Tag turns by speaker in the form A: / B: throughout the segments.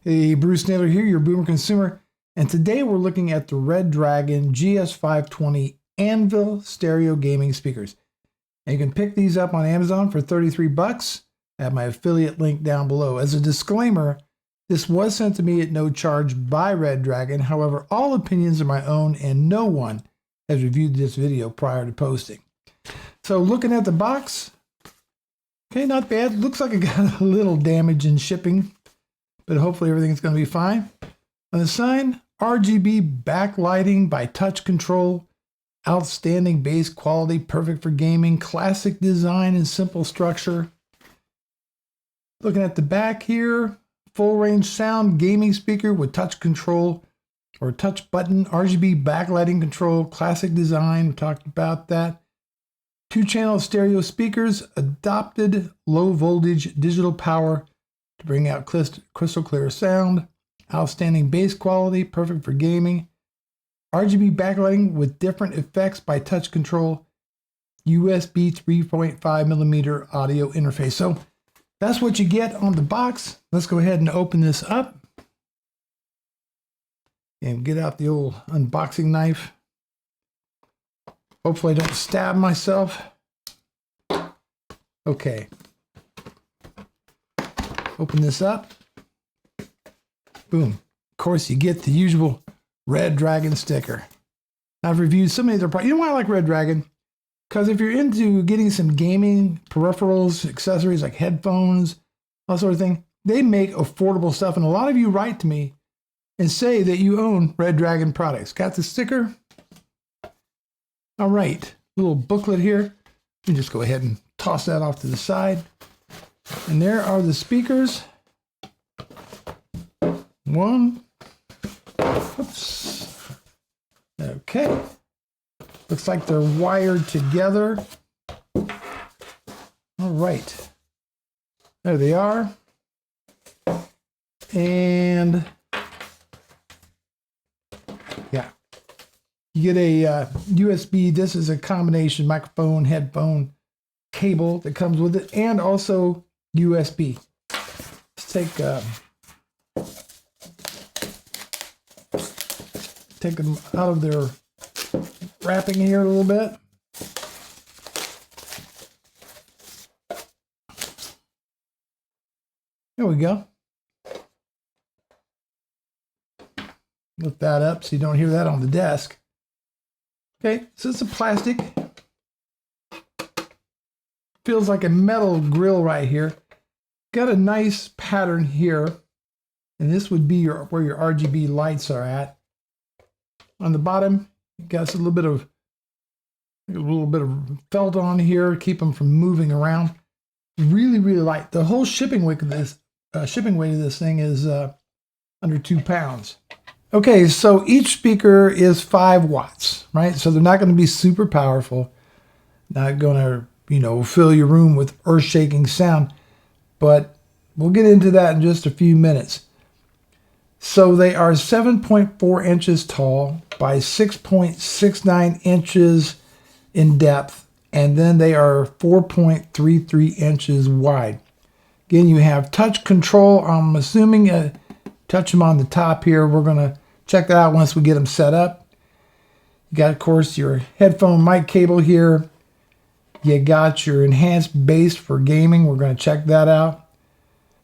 A: Hey, Bruce Naylor here, your Boomer Consumer, and today we're looking at the Redragon GS520 Anvil stereo gaming speakers. And you can pick these up on Amazon for 33 bucks. I have my affiliate link down below. As a disclaimer, this was sent to me at no charge by Redragon. However, all opinions are my own and no one has reviewed this video prior to posting. So looking at the box, okay, not bad. Looks like it got a little damage in shipping, but hopefully everything's going to be fine. On the sign, RGB backlighting by touch control, outstanding bass quality, perfect for gaming, classic design and simple structure. Looking at the back here, full range sound gaming speaker with touch control or touch button, RGB backlighting control, classic design, we talked about that. 2-channel stereo speakers, adopted low voltage digital power to bring out crystal clear sound, outstanding bass quality, perfect for gaming, RGB backlighting with different effects by touch control, USB 3.5 millimeter audio interface. So that's what you get on the box. Let's go ahead and open this up and get out the old unboxing knife. Hopefully I don't stab myself. Okay. Open this up. Boom. Of course, you get the usual Redragon sticker. I've reviewed so many of their products. You know why I like Redragon? Because if you're into getting some gaming peripherals, accessories like headphones, all sort of thing, they make affordable stuff. And a lot of you write to me and say that you own Redragon products. Got the sticker? All right. Little booklet here. Let me just go ahead and toss that off to the side. And there are the speakers. One. Oops. Okay. Looks like they're wired together. All right. There they are. And yeah, you get a USB. This is a combination microphone, headphone, cable that comes with it, and also USB. Let's take them out of their wrapping here a little bit. There we go. Lift that up so you don't hear that on the desk. Okay, so it's a plastic. Feels like a metal grill right here. Got a nice pattern here, and this would be where your RGB lights are at. On the bottom, you got a little bit of felt on here, keep them from moving around. Really, really light. The whole shipping weight of this thing is under 2 pounds. Okay, so each speaker is 5 watts, right? So they're not going to be super powerful. Not going to, fill your room with earth-shaking sound. But we'll get into that in just a few minutes. So they are 7.4 inches tall by 6.69 inches in depth. And then they are 4.33 inches wide. Again, you have touch control. I'm assuming touch them on the top here. We're going to check that out once we get them set up. You got, of course, your headphone mic cable here. You got your enhanced bass for gaming. We're going to check that out.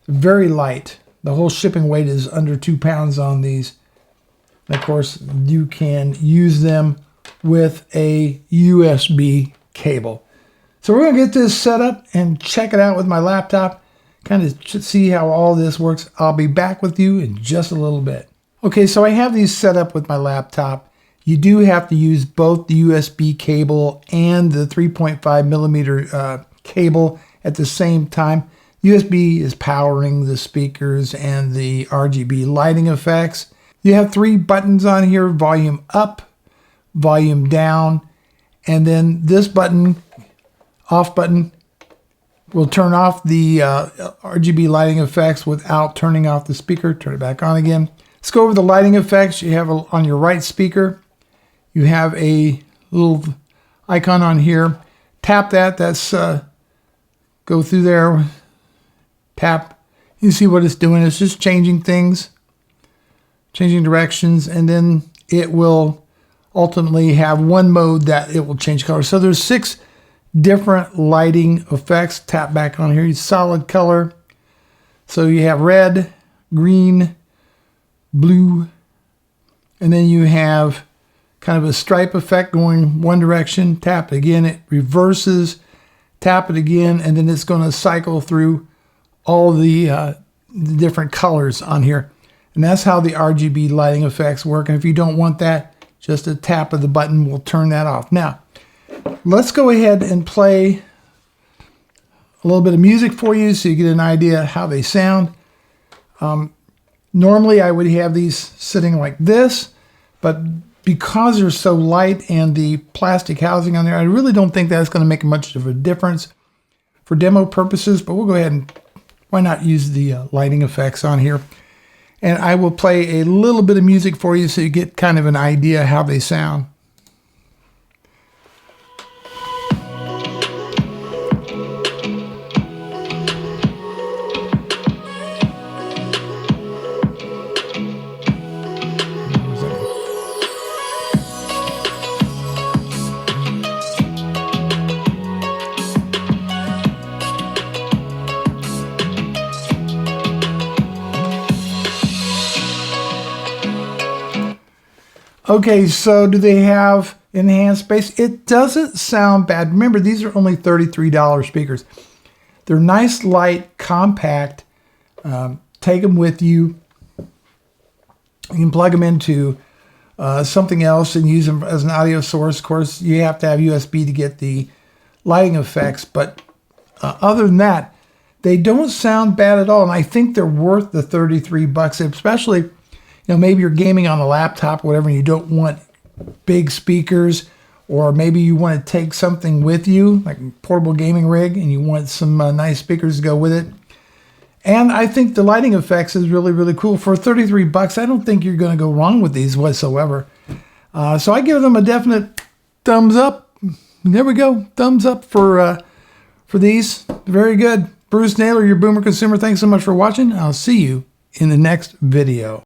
A: Very light. The whole shipping weight is under 2 pounds on these. And of course, you can use them with a USB cable. So we're going to get this set up and check it out with my laptop. Kind of see how all this works. I'll be back with you in just a little bit. Okay, so I have these set up with my laptop. You do have to use both the USB cable and the 3.5 millimeter cable at the same time. USB is powering the speakers and the RGB lighting effects. You have 3 buttons on here: volume up, volume down, and then this button, off button, will turn off the RGB lighting effects without turning off the speaker. Turn it back on again. Let's go over the lighting effects. You have on your right speaker, you have a little icon on here. Tap that. That's go through there. Tap You see what it's doing? It's just changing things, changing directions, and then it will ultimately have one mode that it will change color. So there's 6 different lighting effects. Tap back on here. Solid color. So you have red, green, blue, and then you have kind of a stripe effect going one direction. Tap it again, it reverses. Tap it again, and then it's going to cycle through all the different colors on here. And that's how the RGB lighting effects work. And if you don't want that, just a tap of the button will turn that off. Now, let's go ahead and play a little bit of music for you so you get an idea how they sound. Normally I would have these sitting like this, but because they're so light and the plastic housing on there, I really don't think that's going to make much of a difference for demo purposes, but we'll go ahead and why not use the lighting effects on here. And I will play a little bit of music for you so you get kind of an idea how they sound. Okay, so do they have enhanced bass? It doesn't sound bad. Remember, these are only $33 speakers. They're nice, light, compact. Take them with you. You can plug them into something else and use them as an audio source. Of course, you have to have USB to get the lighting effects, but other than that, they don't sound bad at all. And I think they're worth the 33 bucks, especially, you know, maybe you're gaming on a laptop or whatever, and you don't want big speakers, or maybe you want to take something with you, like a portable gaming rig, and you want some nice speakers to go with it. And I think the lighting effects is really, really cool. For 33 bucks, I don't think you're going to go wrong with these whatsoever. So I give them a definite thumbs up. There we go. Thumbs up for these. Very good. Bruce Naylor, your Boomer Consumer. Thanks so much for watching. I'll see you in the next video.